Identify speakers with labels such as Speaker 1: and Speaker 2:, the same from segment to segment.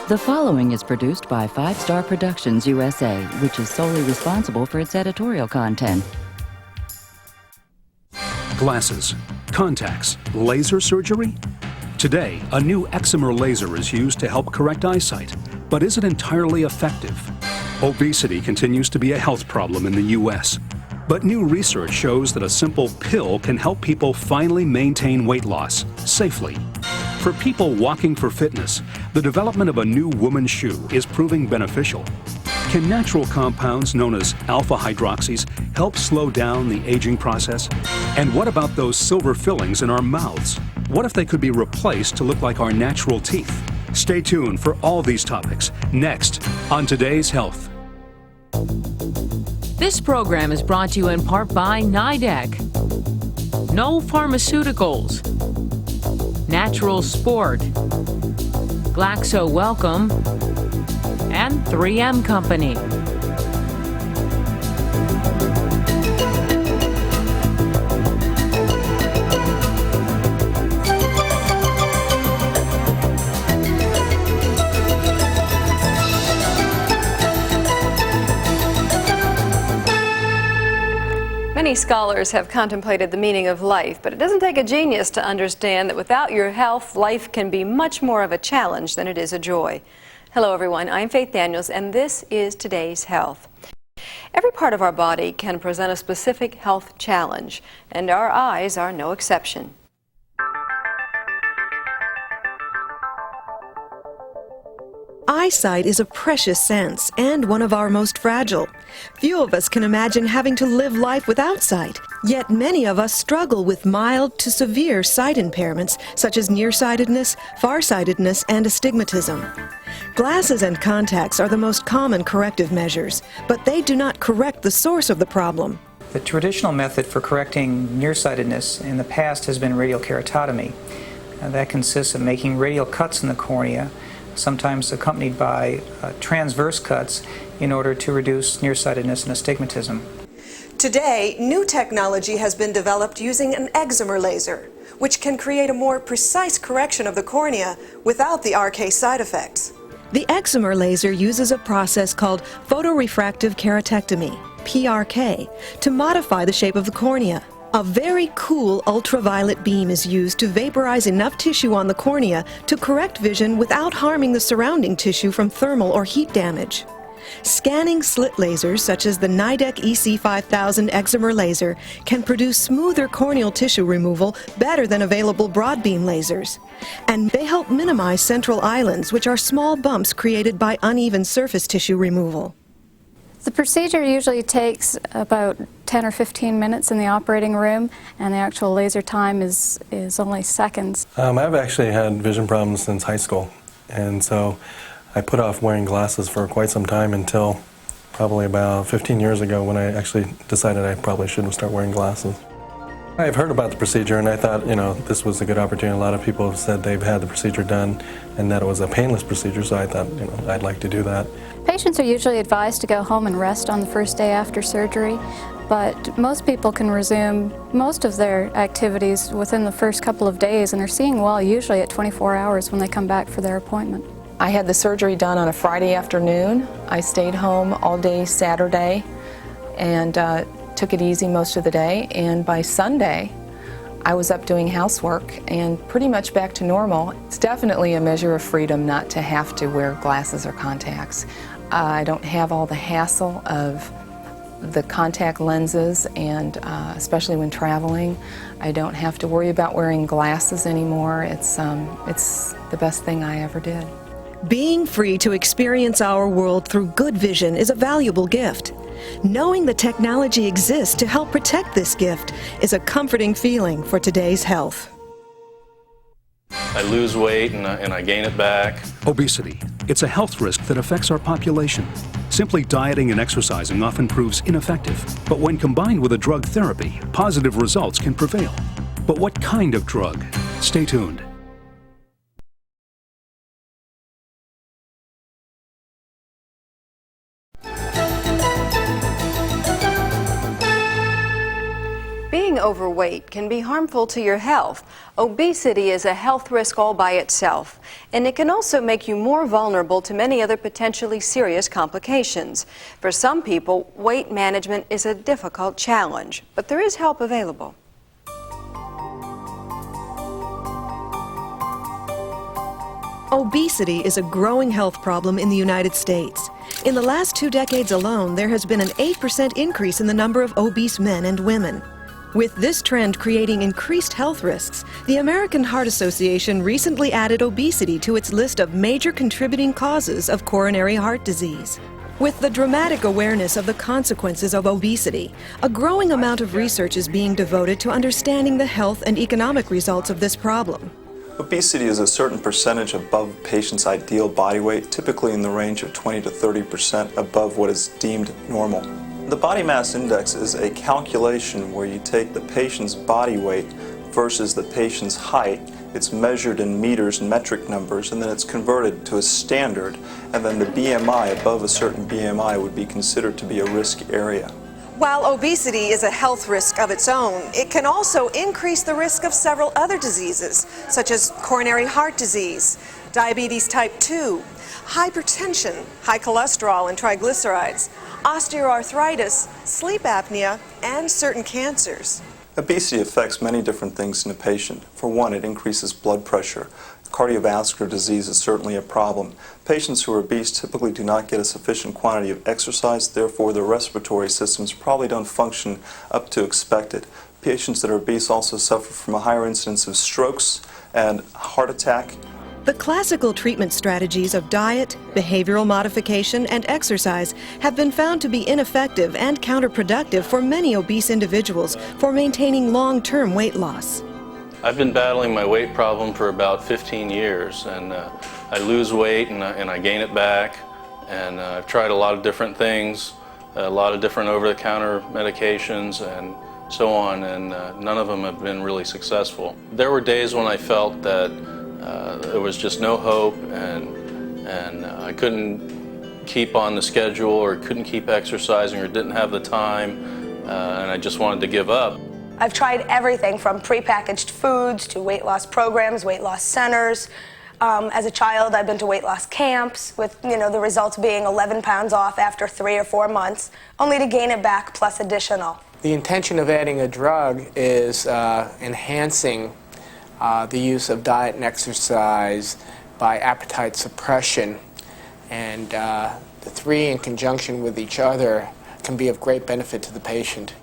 Speaker 1: The following is produced by 5 Star Productions USA, which is solely responsible for its editorial content.
Speaker 2: Glasses, contacts, laser surgery? Today, a new eczema laser is used to help correct eyesight, but is it entirely effective? Obesity continues to be a health problem in the U.S., but new research shows that a simple pill can help people finally maintain weight loss safely. For people walking for fitness, the development of a new woman's shoe is proving beneficial. Can natural compounds known as alpha-hydroxys help slow down the aging process? And what about those silver fillings in our mouths? What if they could be replaced to look like our natural teeth? Stay tuned for all these topics next on Today's Health.
Speaker 3: This program is brought to you in part by NIDAC, No Pharmaceuticals, Natural Sport, Glaxo Welcome, and 3M Company.
Speaker 4: Many scholars have contemplated the meaning of life, but it doesn't take a genius to understand that without your health, life can be much more of a challenge than it is a joy. Hello everyone, I'm Faith Daniels and this is Today's Health. Every part of our body can present a specific health challenge, and our eyes are no exception.
Speaker 5: Eyesight is a precious sense and one of our most fragile. Few of us can imagine having to live life without sight, yet many of us struggle with mild to severe sight impairments such as nearsightedness, farsightedness, and astigmatism. Glasses and contacts are the most common corrective measures, but they do not correct the source of the problem.
Speaker 6: The traditional method for correcting nearsightedness in the past has been radial keratotomy. That consists of making radial cuts in the cornea, sometimes accompanied by transverse cuts in order to reduce nearsightedness and astigmatism.
Speaker 5: Today, new technology has been developed using an eczema laser, which can create a more precise correction of the cornea without the RK side effects. The eczema laser uses a process called photorefractive keratectomy, PRK, to modify the shape of the cornea. A very cool ultraviolet beam is used to vaporize enough tissue on the cornea to correct vision without harming the surrounding tissue from thermal or heat damage. Scanning slit lasers such as the NIDAC EC5000 eczema laser can produce smoother corneal tissue removal better than available broadbeam lasers. And they help minimize central islands, which are small bumps created by uneven surface tissue removal.
Speaker 7: The procedure usually takes about 10 or 15 minutes in the operating room, and the actual laser time is only seconds.
Speaker 8: I've actually had vision problems since high school, and so I put off wearing glasses for quite some time until probably about 15 years ago when I actually decided I probably should start wearing glasses. I've heard about the procedure and I thought, this was a good opportunity. A lot of people have said they've had the procedure done and that it was a painless procedure, so I thought, I'd like to do that.
Speaker 7: Patients are usually advised to go home and rest on the first day after surgery, but most people can resume most of their activities within the first couple of days, and they're seeing well usually at 24 hours when they come back for their appointment.
Speaker 9: I had the surgery done on a Friday afternoon. I stayed home all day Saturday and took it easy most of the day, and by Sunday I was up doing housework and pretty much back to normal. It's definitely a measure of freedom not to have to wear glasses or contacts. I don't have all the hassle of the contact lenses, and especially when traveling. I don't have to worry about wearing glasses anymore. It's the best thing I ever did.
Speaker 5: Being free to experience our world through good vision is a valuable gift. Knowing the technology exists to help protect this gift is a comforting feeling for today's health.
Speaker 10: I lose weight and I gain it back.
Speaker 2: Obesity. It's a health risk that affects our population. Simply dieting and exercising often proves ineffective. But when combined with a drug therapy, positive results can prevail. But what kind of drug? Stay tuned.
Speaker 4: Being overweight can be harmful to your health. Obesity is a health risk all by itself, and it can also make you more vulnerable to many other potentially serious complications. For some people, weight management is a difficult challenge, but there is help available.
Speaker 5: Obesity is a growing health problem in the United States. In the last 2 decades alone, there has been an 8% increase in the number of obese men and women. With this trend creating increased health risks, the American Heart Association recently added obesity to its list of major contributing causes of coronary heart disease. With the dramatic awareness of the consequences of obesity, a growing amount of research is being devoted to understanding the health and economic results of this problem.
Speaker 11: Obesity is a certain percentage above a patient's ideal body weight, typically in the range of 20 to 30% above what is deemed normal. The body mass index is a calculation where you take the patient's body weight versus the patient's height. It's measured in meters and metric numbers, and then it's converted to a standard, and then the BMI above a certain BMI would be considered to be a risk area.
Speaker 5: While obesity is a health risk of its own, it can also increase the risk of several other diseases, such as coronary heart disease, diabetes type 2, hypertension, high cholesterol and triglycerides, osteoarthritis, sleep apnea, and certain cancers.
Speaker 11: Obesity affects many different things in a patient. For one, it increases blood pressure. Cardiovascular disease is certainly a problem. Patients who are obese typically do not get a sufficient quantity of exercise, therefore their respiratory systems probably don't function up to expected. Patients that are obese also suffer from a higher incidence of strokes and heart attack.
Speaker 5: The classical treatment strategies of diet, behavioral modification, and exercise have been found to be ineffective and counterproductive for many obese individuals for maintaining long-term weight loss.
Speaker 10: I've been battling my weight problem for about 15 years, and I lose weight and I gain it back, and I've tried a lot of different things, a lot of different over-the-counter medications and so on, and none of them have been really successful. There were days when I felt that there was just no hope, and I couldn't keep on the schedule or couldn't keep exercising or didn't have the time, and I just wanted to give up.
Speaker 12: I've tried everything from prepackaged foods to weight loss programs, weight loss centers. As a child, I've been to weight loss camps with, the results being 11 pounds off after 3 or 4 months, only to gain it back plus additional.
Speaker 13: The intention of adding a drug is enhancing the use of diet and exercise by appetite suppression, and the three in conjunction with each other can be of great benefit to the patient.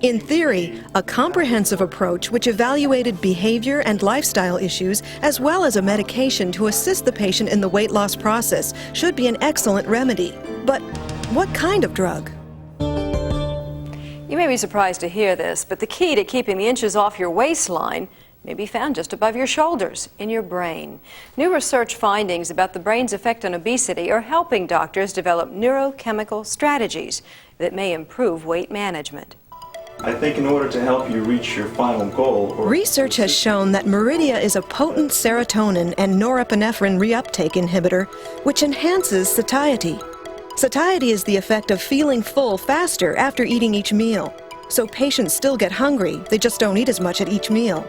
Speaker 5: In theory, a comprehensive approach which evaluated behavior and lifestyle issues as well as a medication to assist the patient in the weight loss process should be an excellent remedy. But what kind of drug?
Speaker 4: You may be surprised to hear this, but the key to keeping the inches off your waistline may be found just above your shoulders, in your brain. New research findings about the brain's effect on obesity are helping doctors develop neurochemical strategies that may improve weight management.
Speaker 11: I think in order to help you reach your final goal...
Speaker 5: Research has shown that Myridia is a potent serotonin and norepinephrine reuptake inhibitor, which enhances satiety. Satiety is the effect of feeling full faster after eating each meal. So patients still get hungry, they just don't eat as much at each meal.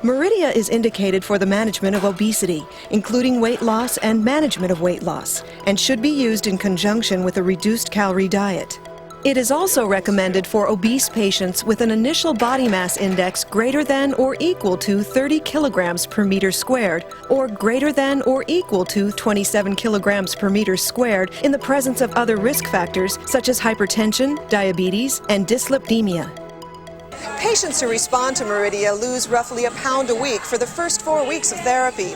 Speaker 5: Myridia is indicated for the management of obesity, including weight loss and management of weight loss, and should be used in conjunction with a reduced-calorie diet. It is also recommended for obese patients with an initial body mass index greater than or equal to 30 kilograms per meter squared, or greater than or equal to 27 kilograms per meter squared in the presence of other risk factors such as hypertension, diabetes, and dyslipidemia. Patients who respond to Myridia lose roughly a pound a week for the first 4 weeks of therapy.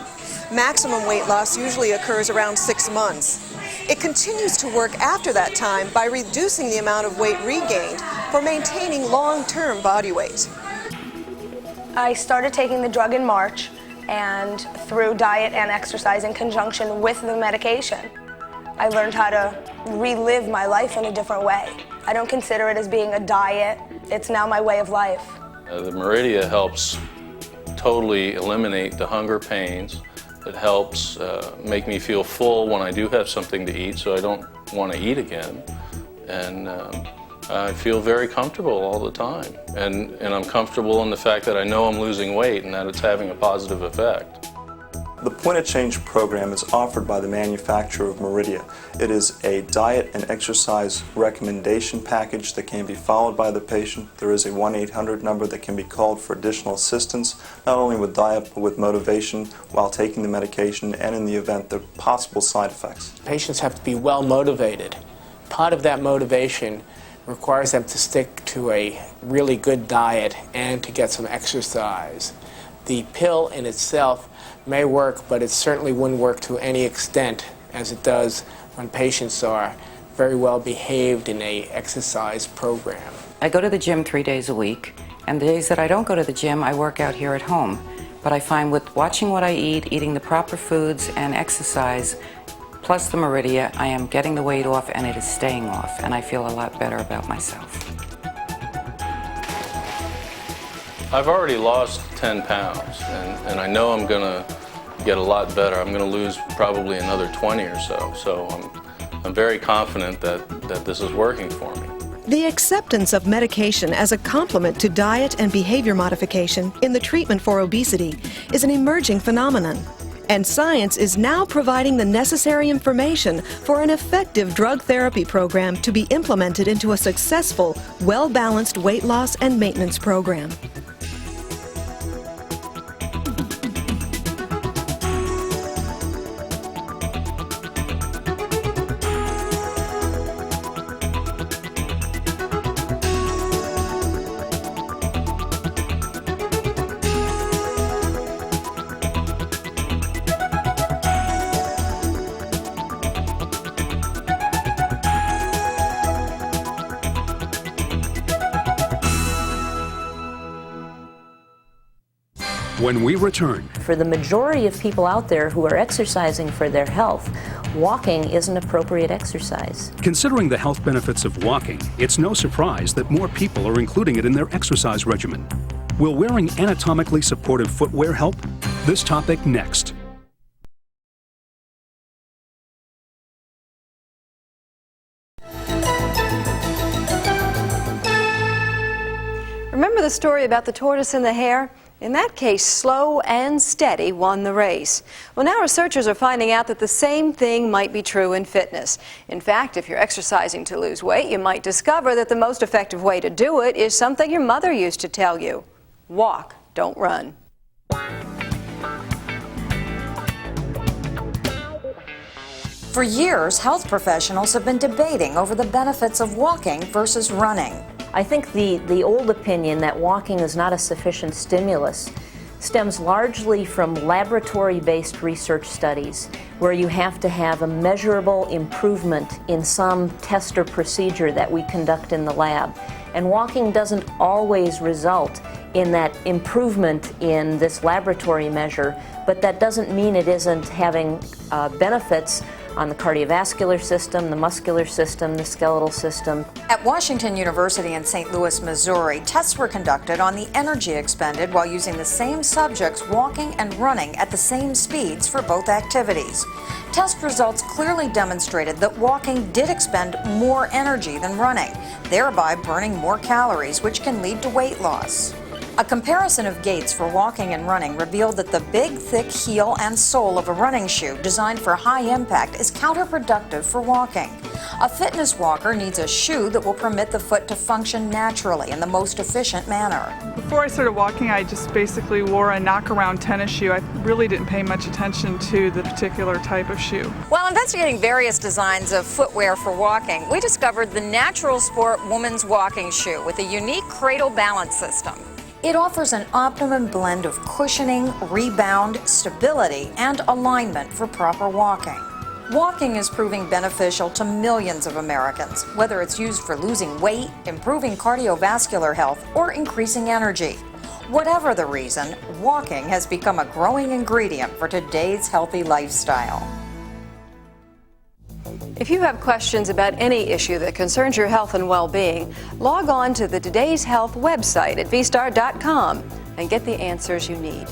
Speaker 5: Maximum weight loss usually occurs around 6 months. It continues to work after that time by reducing the amount of weight regained for maintaining long-term body weight.
Speaker 12: I started taking the drug in March, and through diet and exercise in conjunction with the medication, I learned how to relive my life in a different way. I don't consider it as being a diet. It's now my way of life.
Speaker 10: The Myridia helps totally eliminate the hunger pains. It helps make me feel full when I do have something to eat, so I don't want to eat again. And I feel very comfortable all the time. And I'm comfortable in the fact that I know I'm losing weight and that it's having a positive effect.
Speaker 11: The Point of Change program is offered by the manufacturer of Myridia. It is a diet and exercise recommendation package that can be followed by the patient. There is a 1-800 number that can be called for additional assistance, not only with diet but with motivation while taking the medication and in the event there are possible side effects.
Speaker 13: Patients have to be well motivated. Part of that motivation requires them to stick to a really good diet and to get some exercise. The pill in itself may work, but it certainly wouldn't work to any extent as it does when patients are very well behaved in an exercise program.
Speaker 14: I go to the gym 3 days a week, and the days that I don't go to the gym, I work out here at home. But I find with watching what I eat, eating the proper foods, and exercise, plus the Myridia, I am getting the weight off and it is staying off, and I feel a lot better about myself.
Speaker 10: I've already lost 10 pounds, and I know I'm going to get a lot better. I'm going to lose probably another 20 or so. So I'm very confident that this is working for me.
Speaker 5: The acceptance of medication as a complement to diet and behavior modification in the treatment for obesity is an emerging phenomenon. And science is now providing the necessary information for an effective drug therapy program to be implemented into a successful, well-balanced weight loss and maintenance program.
Speaker 2: When we return,
Speaker 15: for the majority of people out there who are exercising for their health, walking is an appropriate exercise.
Speaker 2: considering the health benefits of walking, it's no surprise that more people are including it in their exercise regimen. Will wearing anatomically supportive footwear help? This topic next.
Speaker 4: Remember the story about the tortoise and the hare? In that case, slow and steady won the race. Well, now researchers are finding out that the same thing might be true in fitness. In fact, if you're exercising to lose weight, you might discover that the most effective way to do it is something your mother used to tell you. Walk, don't run.
Speaker 16: For years, health professionals have been debating over the benefits of walking versus running.
Speaker 15: I think the old opinion that walking is not a sufficient stimulus stems largely from laboratory-based research studies where you have to have a measurable improvement in some test or procedure that we conduct in the lab. And walking doesn't always result in that improvement in this laboratory measure, but that doesn't mean it isn't having benefits on the cardiovascular system, the muscular system, the skeletal system.
Speaker 16: At Washington University in St. Louis, Missouri, tests were conducted on the energy expended while using the same subjects walking and running at the same speeds for both activities. Test results clearly demonstrated that walking did expend more energy than running, thereby burning more calories, which can lead to weight loss. A comparison of gaits for walking and running revealed that the big, thick heel and sole of a running shoe designed for high impact is counterproductive for walking. A fitness walker needs a shoe that will permit the foot to function naturally in the most efficient manner.
Speaker 17: Before I started walking, I just basically wore a knock-around tennis shoe. I really didn't pay much attention to the particular type of shoe.
Speaker 16: While investigating various designs of footwear for walking, we discovered the Natural Sport woman's walking shoe with a unique cradle balance system. It offers an optimum blend of cushioning, rebound, stability, and alignment for proper walking. Walking is proving beneficial to millions of Americans, whether it's used for losing weight, improving cardiovascular health, or increasing energy. Whatever the reason, walking has become a growing ingredient for today's healthy lifestyle.
Speaker 4: If you have questions about any issue that concerns your health and well-being, log on to the Today's Health website at vstar.com and get the answers you need.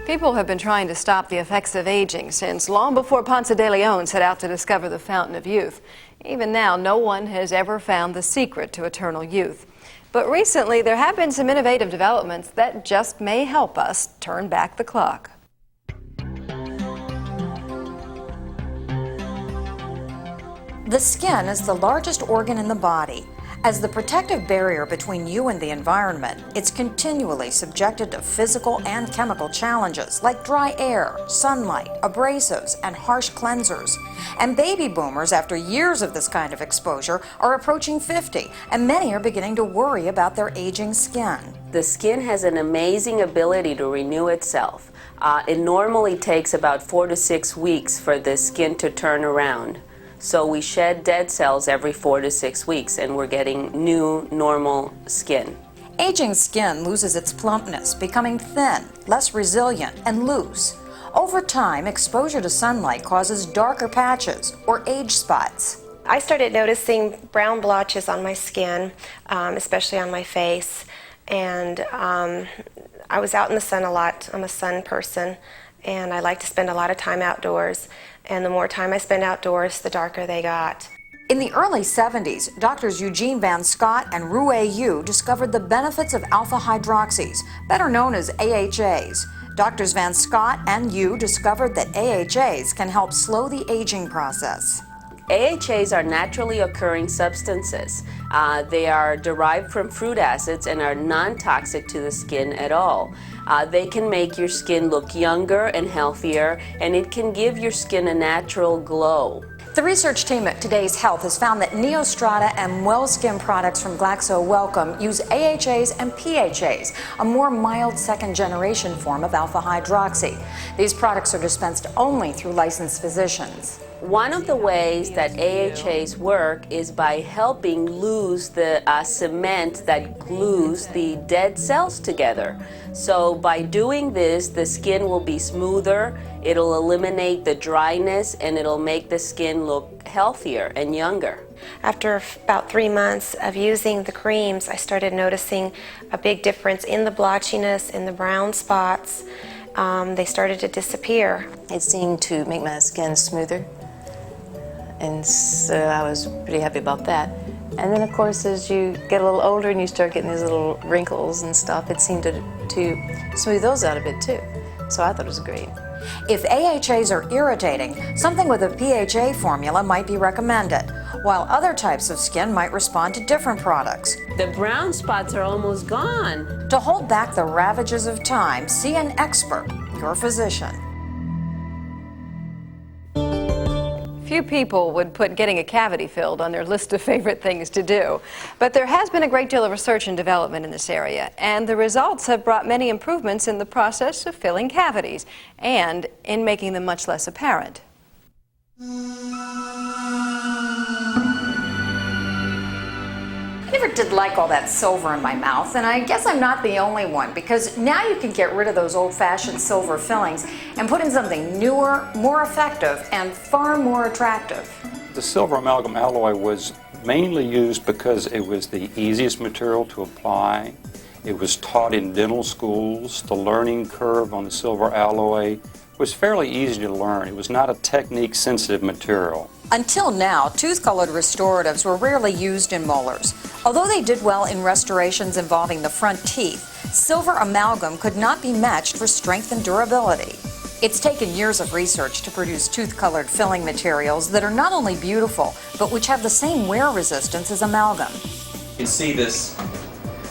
Speaker 4: People have been trying to stop the effects of aging since long before Ponce de Leon set out to discover the fountain of youth. Even now, no one has ever found the secret to eternal youth. But recently, there have been some innovative developments that just may help us turn back the clock.
Speaker 16: The skin is the largest organ in the body. As the protective barrier between you and the environment, it's continually subjected to physical and chemical challenges like dry air, sunlight, abrasives, and harsh cleansers. And baby boomers, after years of this kind of exposure, are approaching 50, and many are beginning to worry about their aging skin.
Speaker 18: The skin has an amazing ability to renew itself. It normally takes about 4 to 6 weeks for the skin to turn around. So we shed dead cells every 4 to 6 weeks, and we're getting new, normal skin.
Speaker 16: Aging skin loses its plumpness, becoming thin, less resilient, and loose. Over time, exposure to sunlight causes darker patches or age spots.
Speaker 19: I started noticing brown blotches on my skin, especially on my face, and I was out in the sun a lot. I'm a sun person, and I like to spend a lot of time outdoors. And the more time I spend outdoors, the darker they got.
Speaker 16: In the early 70s, doctors Eugene Van Scott and Rue Yu discovered the benefits of alpha-hydroxys, better known as AHAs. Doctors Van Scott and Yu discovered that AHAs can help slow the aging process.
Speaker 18: AHAs are naturally occurring substances. They are derived from fruit acids and are non-toxic to the skin at all. They can make your skin look younger and healthier, and it can give your skin a natural glow.
Speaker 16: The research team at Today's Health has found that Neostrata and WellSkin products from Glaxo Wellcome use AHAs and PHAs, a more mild second-generation form of alpha-hydroxy. These products are dispensed only through licensed physicians.
Speaker 18: One of the ways that AHAs work is by helping lose the cement that glues the dead cells together. So by doing this, the skin will be smoother, it'll eliminate the dryness, and it'll make the skin look healthier and younger.
Speaker 19: After about 3 months of using the creams, I started noticing a big difference in the blotchiness, in the brown spots. They started to disappear.
Speaker 20: It seemed to make my skin smoother, and so I was pretty happy about that. And then, of course, as you get a little older and you start getting these little wrinkles and stuff, it seemed to smooth those out a bit too. So I thought it was great.
Speaker 16: If AHAs are irritating, something with a PHA formula might be recommended, while other types of skin might respond to different products.
Speaker 18: The brown spots are almost gone.
Speaker 16: To hold back the ravages of time, see an expert, your physician.
Speaker 4: Few people would put getting a cavity filled on their list of favorite things to do. But there has been a great deal of research and development in this area, and the results have brought many improvements in the process of filling cavities and in making them much less apparent.
Speaker 16: I never did like all that silver in my mouth, and I guess I'm not the only one, because now you can get rid of those old-fashioned silver fillings and put in something newer, more effective, and far more attractive.
Speaker 21: The silver amalgam alloy was mainly used because it was the easiest material to apply. It was taught in dental schools. The learning curve on the silver alloy was fairly easy to learn. It was not a technique-sensitive material.
Speaker 16: Until now, tooth-colored restoratives were rarely used in molars. Although they did well in restorations involving the front teeth, silver amalgam could not be matched for strength and durability. It's taken years of research to produce tooth-colored filling materials that are not only beautiful, but which have the same wear resistance as amalgam.
Speaker 22: You can see this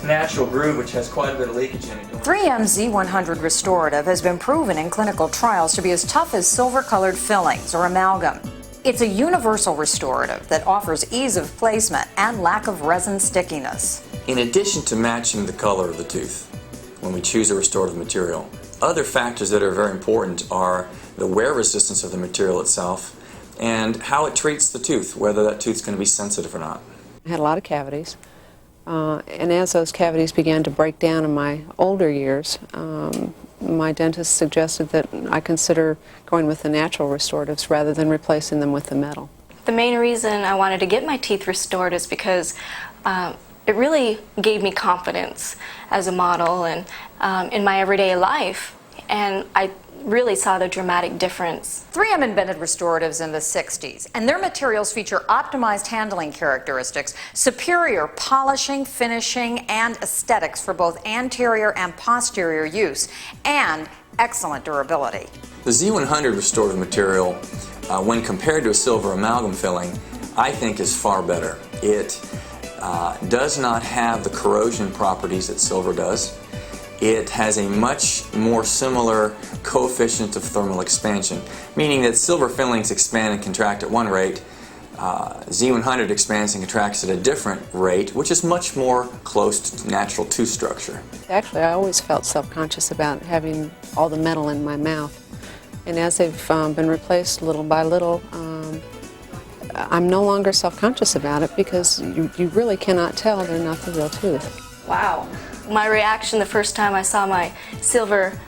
Speaker 22: natural groove which has quite a bit of leakage in it.
Speaker 16: 3M's Z100 restorative has been proven in clinical trials to be as tough as silver-colored fillings or amalgam. It's a universal restorative that offers ease of placement and lack of resin stickiness.
Speaker 22: In addition to matching the color of the tooth when we choose a restorative material, other factors that are very important are the wear resistance of the material itself and how it treats the tooth, whether that tooth's going to be sensitive or not.
Speaker 23: I had a lot of cavities, and as those cavities began to break down in my older years, my dentist suggested that I consider going with the natural restoratives rather than replacing them with the metal.
Speaker 24: The main reason I wanted to get my teeth restored is because it really gave me confidence as a model and in my everyday life. and I really saw the dramatic difference.
Speaker 16: 3M invented restoratives in the 60s, and their materials feature optimized handling characteristics, superior polishing, finishing, and aesthetics for both anterior and posterior use, and excellent durability.
Speaker 22: The Z100 restorative material, when compared to a silver amalgam filling, I think is far better. It does not have the corrosion properties that silver does. It has a much more similar coefficient of thermal expansion, meaning that silver fillings expand and contract at one rate, Z100 expands and contracts at a different rate, which is much more close to natural tooth structure.
Speaker 23: Actually, I always felt self-conscious about having all the metal in my mouth. And as they've been replaced little by little, I'm no longer self-conscious about it because you really cannot tell they're not the real tooth.
Speaker 24: Wow. My reaction the first time I saw my silver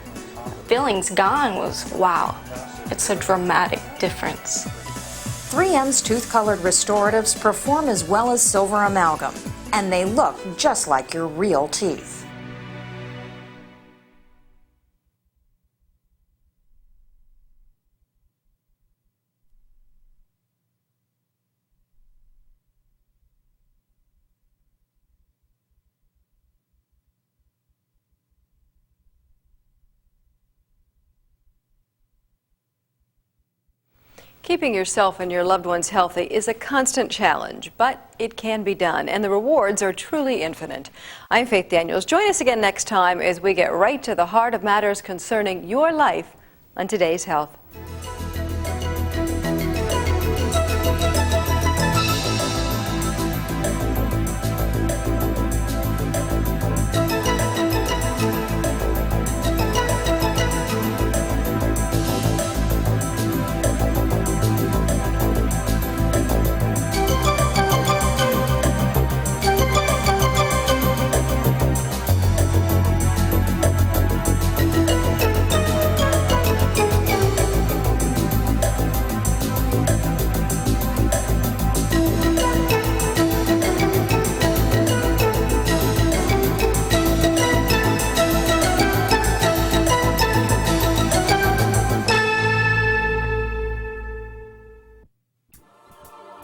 Speaker 24: fillings gone was, wow, it's a dramatic difference.
Speaker 16: 3M's tooth-colored restoratives perform as well as silver amalgam, and they look just like your real teeth.
Speaker 4: Keeping yourself and your loved ones healthy is a constant challenge, but it can be done, and the rewards are truly infinite. I'm Faith Daniels. Join us again next time as we get right to the heart of matters concerning your life on Today's Health.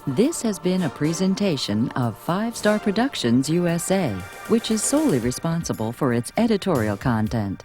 Speaker 1: This has been a presentation of 5 Star Productions USA, which is solely responsible for its editorial content.